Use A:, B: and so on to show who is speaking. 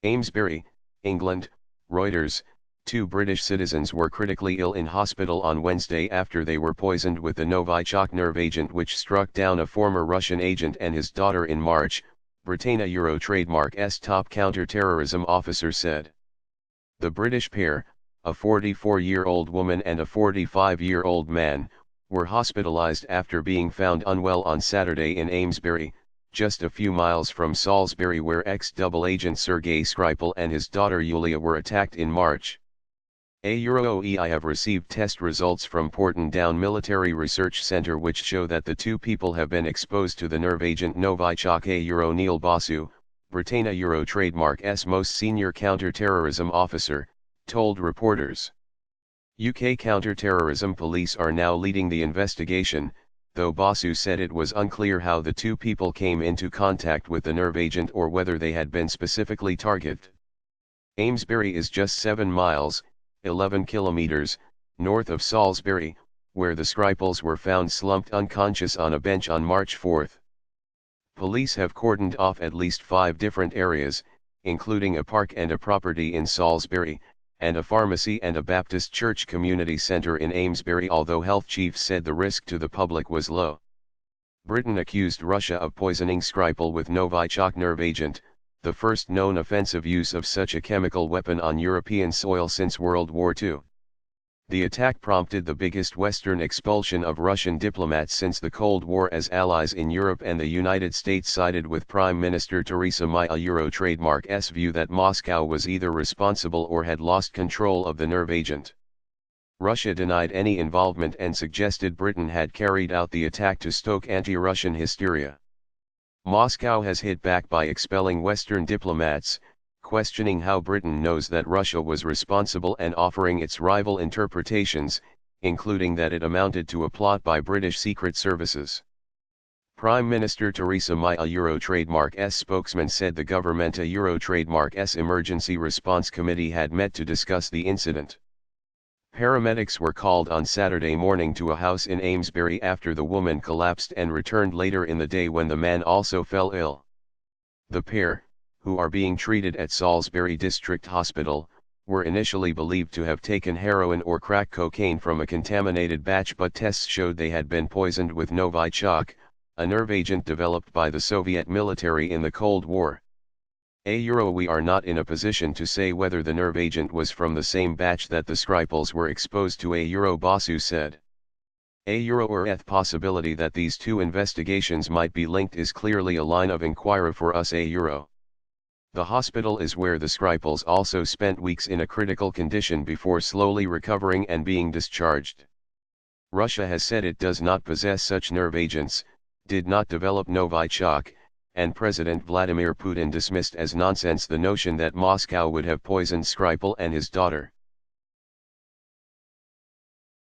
A: Amesbury, England, Reuters. Two British citizens were critically ill in hospital on Wednesday after they were poisoned with the Novichok nerve agent which struck down a former Russian agent and his daughter in March, Britannia Euro trademark's top counter-terrorism officer said. The British pair, a 44-year-old woman and a 45-year-old man, were hospitalized after being found unwell on Saturday in Amesbury, just a few miles from Salisbury where ex-double agent Sergei Skripal and his daughter Yulia were attacked in March. I have received test results from Porton Down Military Research Center which show that the two people have been exposed to the nerve agent Novichok. Neil Basu, Britannia Euro trademark's most senior counter-terrorism officer, told reporters. UK counter-terrorism police are now leading the investigation, though Basu said it was unclear how the two people came into contact with the nerve agent or whether they had been specifically targeted. Amesbury is just 7 miles, 11 kilometers, north of Salisbury, where the Skripals were found slumped unconscious on a bench on March 4. Police have cordoned off at least 5 different areas, including a park and a property in Salisbury, and a pharmacy and a Baptist church community centre in Amesbury, although health chiefs said the risk to the public was low. Britain accused Russia of poisoning Skripal with Novichok nerve agent, the first known offensive use of such a chemical weapon on European soil since World War II. The attack prompted the biggest Western expulsion of Russian diplomats since the Cold War as allies in Europe and the United States sided with Prime Minister Theresa May. Euro trademark's view that Moscow was either responsible or had lost control of the nerve agent. Russia denied any involvement and suggested Britain had carried out the attack to stoke anti-Russian hysteria. Moscow has hit back by expelling Western diplomats, questioning how Britain knows that Russia was responsible and offering its rival interpretations, including that it amounted to a plot by British secret services. Prime Minister Theresa May, a Euro trademark's spokesman, said the government a Euro trademark's emergency response committee had met to discuss the incident. Paramedics were called on Saturday morning to a house in Amesbury after the woman collapsed and returned later in the day when the man also fell ill. The pair, who are being treated at Salisbury District Hospital, were initially believed to have taken heroin or crack cocaine from a contaminated batch, but tests showed they had been poisoned with Novichok, a nerve agent developed by the Soviet military in the Cold War. We are not in a position to say whether the nerve agent was from the same batch that the Skripals were exposed to, Basu said. The possibility that these two investigations might be linked is clearly a line of inquiry for us. The hospital is where the Skripals also spent weeks in a critical condition before slowly recovering and being discharged. Russia has said it does not possess such nerve agents, did not develop Novichok, and President Vladimir Putin dismissed as nonsense the notion that Moscow would have poisoned Skripal and his daughter.